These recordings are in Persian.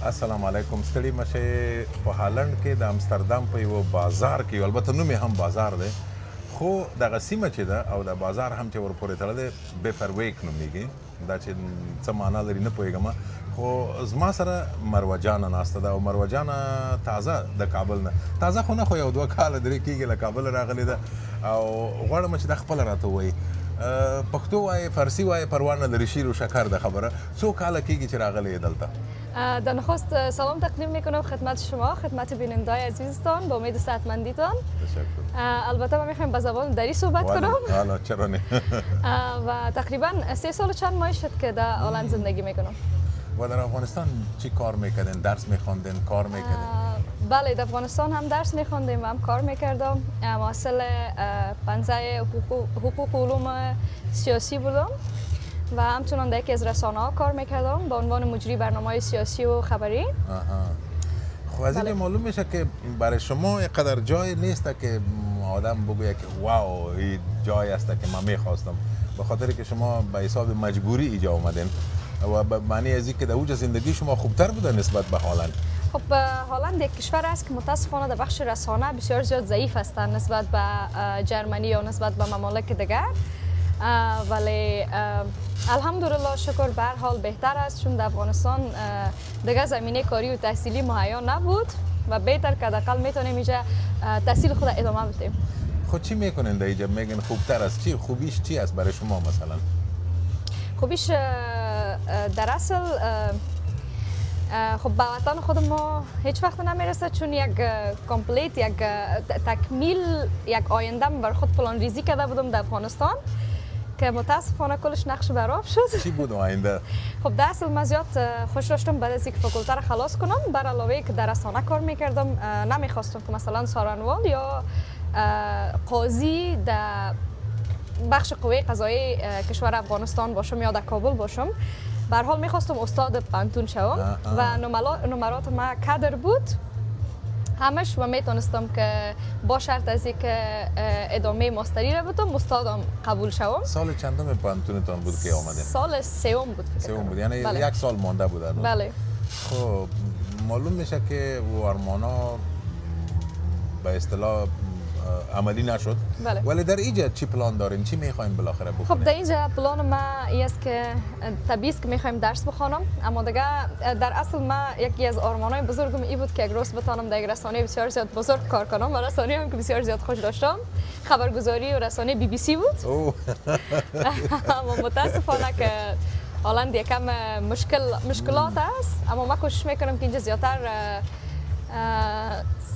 السلام علیکم. ستړي مشه. په هالند کې د امستردام په یو بازار کې، البته نوم یې هم بازار دی، خو دغه سیمه چې ده او د بازار هم چې ورپورې تړلی دی بیفرویک نومیږي. دا چې څه معنا لري نه پوهېږم، خو زما سره مروه جانه ناسته ده او مروه جانه تازه د کابل نه، تازه خو نه، خو یو دوه کاله درې کېږي له کابل راغلې ده او غواړم چې دا خپله راته ووایي. پښتو وایي، فارسی وایي، پروا نه لري، شیر و شکر ده خبره. څو کاله کېږي چې راغلی یې دلته؟ در نخست سلام تقدیم میکنم خدمت شما، خدمت بیننده‌های عزیزتان، با امید صحتمندیتان. تشکر. البته ما میخوایم به زبان دری صحبت کنم. حالا چرا نه. و تقریبا 3 سال چند ماه شد که در هلند زندگی میکنم. و در افغانستان چی کار میکردین؟ درس میخواندین؟ کار میکردین؟ بله، در افغانستان هم درس میخواندیم و هم کار میکردم. محصل پنجه حقوق علوم سیاسی بودم و همچنان در یکی از رسانه‌ها کار میکردم به عنوان مجری برنامه‌های سیاسی و خبری. خب از این معلوم میشه که برای شما اینقدر جای نیست که آدم بگوید که واو این جای است که من میخواستم، به خاطر که شما به حساب مجبوری اینجا اومدین و به معنی از اینکه در اوج زندگی شما خوبتر بوده نسبت به هلند. خب هلند یک کشور است که متاسفانه در بخش رسانه بسیار زیاد ضعیف هستند نسبت به جرمنی یا نسبت به ممالک دیگر، ولی الحمدلله شکر به هر حال بهتر است، چون در افغانستان دیگر زمینه کاری و تحصیلی مهیا نبود و بهتر که حداقل میتونیم اینجا تحصیل خود ادامه بدیم. خود چی میکنین در اینجا؟ میگن خوبتر است، چی خوبیش چی است برای شما مثلا؟ خوبیش در اصل خب به وطن خود ما هیچ وقت نمیرسه، چون یک کامپلیت، یک تکمیل، یک آینده بر خود پلان ریزی کرده بودم در افغانستان که متاسفانه کلش نقش برآب شد. چی بود آینده؟ خب در اصل من زیاد خوش داشتم بعد از اینکه فاکولته را خلاص کنم، بر علاوه که در رسانه کار میکردم، نمیخواستم که مثلا سارنوال یا قاضی در بخش قوه قضایی کشور افغانستان باشم یا در کابل باشم. به هر حال میخواستم استاد پانتون شوم و نمرات ما کادر بود همش و میتونستم که با شرط از اینکه ادامه ماستری را بدم استادم قبول شوم. سال چندم پانتونتان بود که آمدین؟ سال سوم بود فکر کنم. سوم بود، یعنی بله. یک سال مانده بود. بله. خب معلوم میشه که و ارمانا به اصطلاح عملی نشد. بله. ولی در اینجا چی پلان دارین؟ چی میخواین بالاخره بکنین؟ خب در اینجا پلان ما این است که طبیعی است که میخوایم درس بخوانم، اما دیگه در اصل ما یکی از آرمانهای بزرگم این بود که یک روز بتونم در یک رسانه بسیار زیاد بزرگ کار کنم و رسانه هم که بسیار زیاد خوش داشتم، خبرگزاری و رسانه BBC بود. اما متاسفانه که هلند یکم مشکلات است، اما ما کوشش میکنم که اینجا زیادتر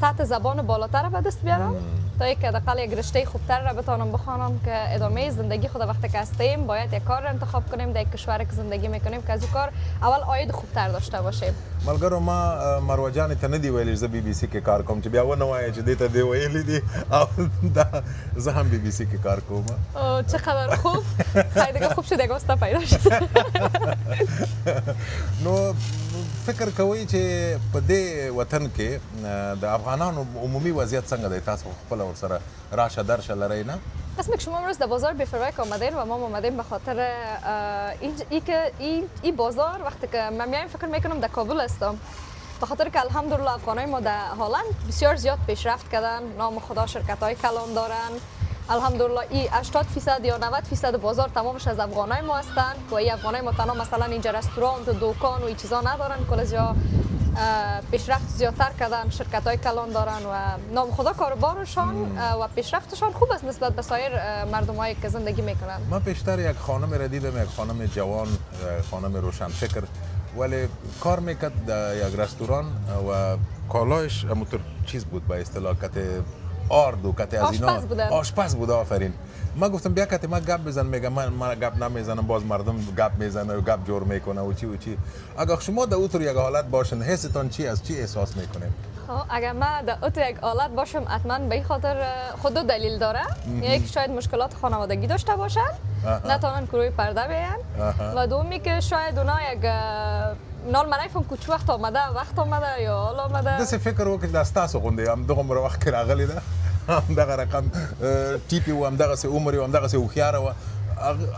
سطح زبان بالاتر به دست بیارم تا یک حداقل یک رشته خوبتر را بتونم بخوانم که ادامه زندگی خود وقتی که هستیم باید یک کار را انتخاب کنیم در یک کشور که زندگی میکنیم که از اون کار اول عاید خوبتر داشته باشیم. ملګرو ما مروه جانې ته نه دی ویلی زه BBC کې کار کوم چې بیا ونه وایه چې دې ته دې ویلي دي او دا زه هم BBC کې کار کوم. چقدر خوب، خیلی دیگه خوب شد یک واسطه پیدا شد. نو فکر کوئ چې په دې وطن کې د افغانانو عمومي وضعیت څنګه دی؟ تاسو خپل ورسره راشه درشه لرئ نه؟ اسم که شما امروز در بازار بیفرویک آمدین و ما آمدیم به خاطر این بازار وقتی که من میایم فکر میکنم در کابل هستم، به خاطر که الحمدلله افغانای ما در هلند بسیار زیاد پیشرفت کردن، نام خدا شرکت‌های کلان دارن. الحمدلله این 80% یا 90% بازار تمامش از افغانای ما هستند و این افغانای ما تنها مثلا اینجا رستوران و دکان و این چیزا ندارن، کل از جا پیشرفت زیادتر کردن، شرکت‌های کلان دارن و نام خدا کاروبارشان و پیشرفتشان خوب است نسبت به سایر مردمایی که زندگی میکنن. من پیشتر یک خانم را دیدم، یک خانم جوان، خانم روشنفکر، ولی کار میکرد در یک رستوران و کالایش همونطور چیز بود به اصطلاح کت آرد و کت از اینا آشپز بود. آفرین. من گفتم بیا کت ما گپ بزن، میگم من گپ نمیزنم، باز مردم گپ میزنه و گپ جور میکنه و چی و چی. اگر شما در اوتر یک حالت باشن حستان چی از چی احساس میکنین؟ اگر ما در اوتر یک حالت باشم حتما به این خاطر خود دلیل داره. یک شاید مشکلات خانوادگی داشته باشن، نتونن که روی پرده بیان و دومی که شاید اونا یک نال من نفهم که چه وقت آمده یا حال آمده. دست فکر وکړه د تاسو غونډه هم دغه وخت کې راغلی ده، هم دغه رقم ټیپی و هم دغه سه عمر و هم دغه سه هوښیار و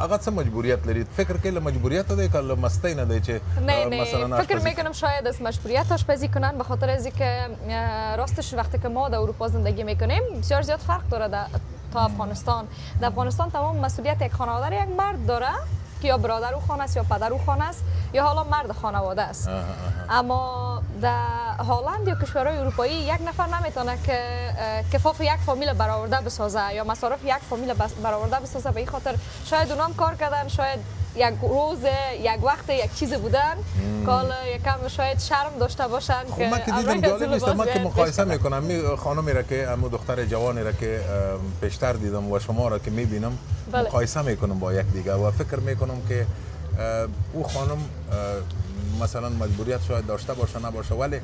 هغه څه مجبوریت لري فکر کې له مجبوریت دی که له مستی نه دی چې نه مثلا فکر میکنم شاید از مجبوریت آشپزی کنن به خاطر از اینکه راستش وقتی که ما در اروپا زندگی میکنیم بسیار زیاد فرق داره تا افغانستان. در افغانستان تمام مسئولیت یک خانواده یک مرد داره که یا برادر او خانه است یا پدر او خانه است یا حالا مرد خانواده است. اما در هلند یا کشورهای اروپایی یک نفر نمیتونه که کفاف یک فامیل برآورده بسازه یا مصارف یک فامیل برآورده بسازه. به این خاطر شاید اونام کار کردن، شاید یک روز یک وقت یک چیز بودن که حالا یکم شاید شرم داشته باشن که من که دیدم جالب نیست. من که مقایسه میکنم خانمی را که امو دختر جوانی را که پیشتر دیدم و شما را که میبینم مقایسه میکنم با یک دیگه و فکر میکنم که او خانم مثلا مجبوریت شاید داشته باشه نباشه، ولی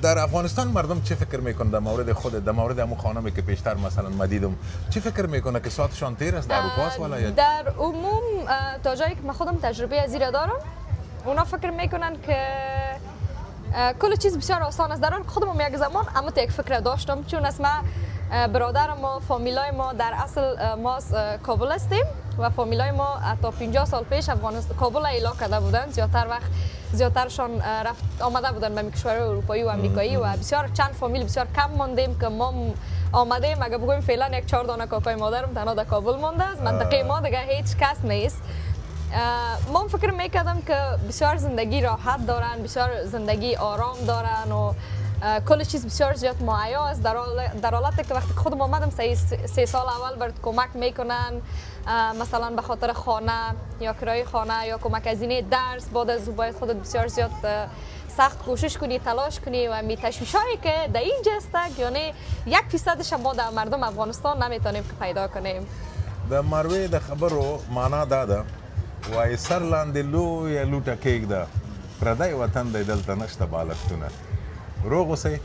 در افغانستان مردم چه فکر میکنه در مورد خود، در مورد همون خانمی که پیشتر مثلا ما دیدم چه فکر میکنه که ساعتشان تیر است در اروپاست ولا یا در عموم تا جایی که من خودم تجربه از این دارم اونا فکر میکنن که کل چیز بسیار آسان است. در حال خودم یک زمان اما یک فکر داشتم چون از ما برادر ما فامیلای ما در اصل ما کابل هستیم و فامیلای ما تا 50 سال پیش افغانستان کابل اعلا کرده بودن. زیادترشان رفت آمده بودن به کشورهای اروپایی و آمریکایی و بسیار چند فامیل بسیار کم ماندیم که ما آمدیم. اگه بگویم فعلا یک 4 دانه کاکای مادرم تنها در کابل مانده است. منطقه ما دیگه هیچ کس نیست. ما فکر میکردم که بسیار زندگی راحت دارن، بسیار زندگی آرام دارن و کل چیز بسیار زیاد مهیا است. در حالتی که وقتی خودم آمدم 3 سال اول برات کمک میکنن مثلا به خاطر خانه یا کرایه خانه یا کمک هزینه درس، بعد از باید خودت بسیار زیاد سخت کوشش کنی، تلاش کنی و می تشویشایی که در اینجا است یعنی 1% ما در مردم افغانستان نمیتونیم که پیدا کنیم. د مروې د خبرو معنا دا ده وایي سر لاندې لویه لوټه کېږده پردی وطن دی دلته نشته بالښتونه. روغ اوسئ.